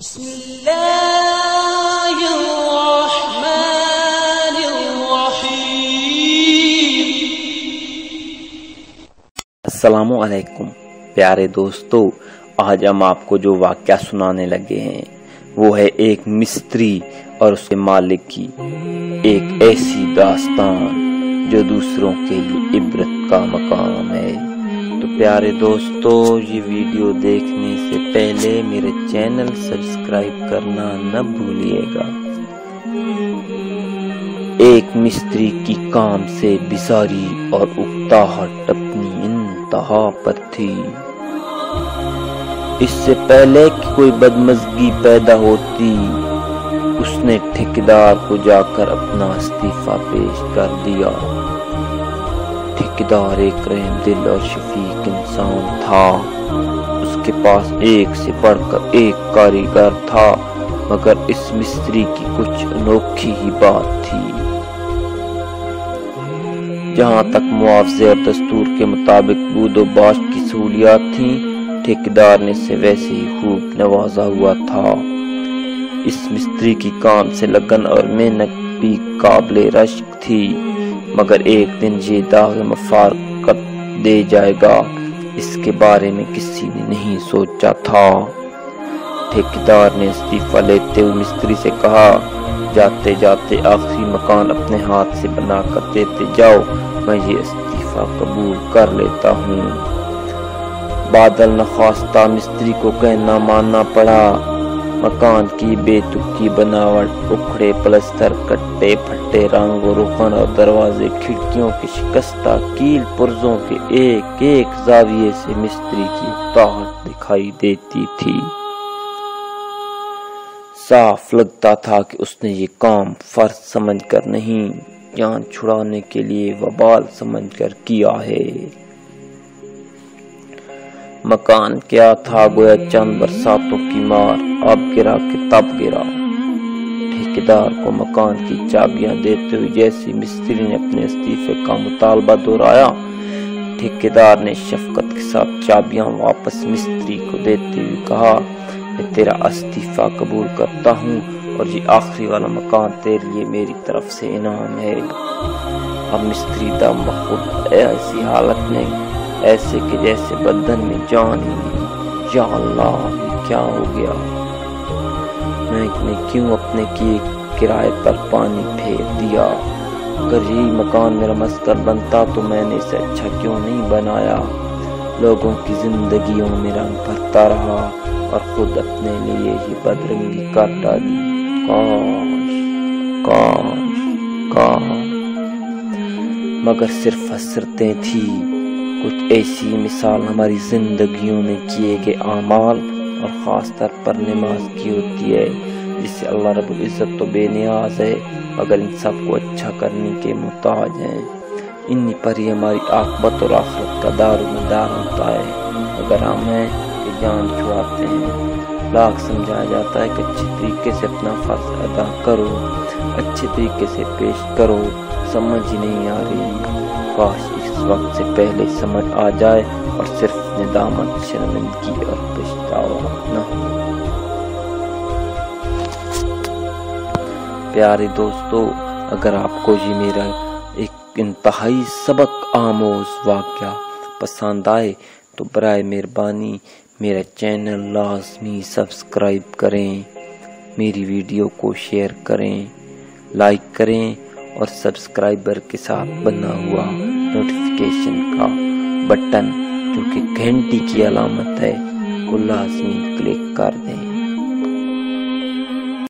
بسم اللہ الرحمن الرحیم۔ السلام علیکم پیارے دوستو، آج ہم آپ کو جو واقعہ سنانے لگے ہیں وہ ہے ایک مستری اور اس کے مالک کی ایک ایسی داستان جو دوسروں کے لیے عبرت کا مقام ہے۔ تو پیارے دوستو، یہ ویڈیو دیکھنے سے پہلے میرے چینل سبسکرائب کرنا نہ بھولیے گا۔ ایک مستری کی کام سے بیزاری اور اکتاہٹ اپنی انتہا پر تھی۔ اس سے پہلے کہ کوئی بدمزگی پیدا ہوتی، اس نے ٹھیکیدار کو جا کر اپنا استعفیٰ پیش کر دیا۔ ٹھیکیدار ایک رحم دل اور شفیق انسان تھا۔ اس کے پاس ایک سے بڑھ کر ایک کاریگر تھا، مگر اس مستری کی کچھ انوکھی ہی بات تھی۔ جہاں تک معاوضے اور دستور کے مطابق بود و باش کی سہولیات تھیں، ٹھیکیدار نے اسے ویسے ہی خوب نوازا ہوا تھا۔ اس مستری کی کام سے لگن اور محنت بھی قابل رشک تھی، مگر ایک دن یہ داغ مفارقت دے جائے گا، اس کے بارے میں کسی نے نہیں سوچا تھا۔ ٹھیکیدار نے استعفیٰ لیتے ہوئے مستری سے کہا، جاتے جاتے آخری مکان اپنے ہاتھ سے بنا کر دیتے جاؤ، میں یہ استعفیٰ قبول کر لیتا ہوں۔ بادل نخواستہ مستری کو کہنا ماننا پڑا۔ مکان کی بے تکی بناوٹ، اکھڑے پلستر، کٹے پھٹے رنگ و روغن اور دروازے کھڑکیوں کے شکستہ کیل پرزوں کے ایک ایک زاویے سے مستری کی اکتاہٹ دکھائی دیتی تھی۔ صاف لگتا تھا کہ اس نے یہ کام فرض سمجھ کر نہیں، جان چھڑانے کے لیے وبال سمجھ کر کیا ہے۔ مکان کیا تھا گویا چند برساتوں کی مار، اب گرا کہ تب گرا۔ ٹھیکیدار کو مکان کی چابیاں دیتے ہوئے جیسی مستری نے اپنے استعفے کا مطالبہ دہرایا، ٹھیکیدار نے شفقت کے ساتھ چابیاں واپس مستری کو دیتے ہوئے کہا، میں تیرا استعفیٰ قبول کرتا ہوں اور یہ آخری والا مکان تیرے لیے میری طرف سے انعام ہے۔ اب مستری دم بخود ایسی حالت میں ایسے کہ جیسے بدن میں جان ہی نہیں۔ یا اللہ، یہ کیا ہو گیا؟ میں نے کیوں اپنے کیے کرائے پر پانی پھیر دیا؟ اگر یہی مکان میرا مسکن بنتا تو میں نے اسے اچھا کیوں نہیں بنایا؟ لوگوں کی زندگیوں میں رنگ بھرتا رہا اور خود اپنے لیے ہی بدرنگی کر ڈالی۔ کاش مگر صرف حسرتیں تھی۔ کچھ ایسی مثال ہماری زندگیوں میں کیے گئے اعمال اور خاص طور پر نماز کی ہوتی ہے، جس سے اللہ رب العزت تو بے نیاز ہے، مگر ان سب کو اچھا کرنے کے محتاج ہیں۔ انہی پر ہی ہماری عاقبت اور آخرت کا دار و مدار ہوتا ہے۔ اگر ہم ہیں کہ جان چھڑاتے ہیں، لاکھ سمجھایا جاتا ہے کہ اچھے طریقے سے اپنا فرض ادا کرو، اچھے طریقے سے پیش کرو، سمجھ ہی نہیں آ رہی۔ کاش اس وقت سے پہلے سمجھ آ جائے اور صرف ندامت، شرمندگی اور پچھتاوا نہ ہو۔ پیارے دوستو، اگر آپ کو یہ میرا ایک انتہائی سبق آموز واقعہ پسند آئے تو برائے مہربانی میرا چینل لازمی سبسکرائب کریں، میری ویڈیو کو شیئر کریں، لائک کریں اور سبسکرائبر کے ساتھ بنا ہوا نوٹیفیکیشن کا بٹن جو کہ گھنٹی کی علامت ہے کو لازمی کلک کر دیں۔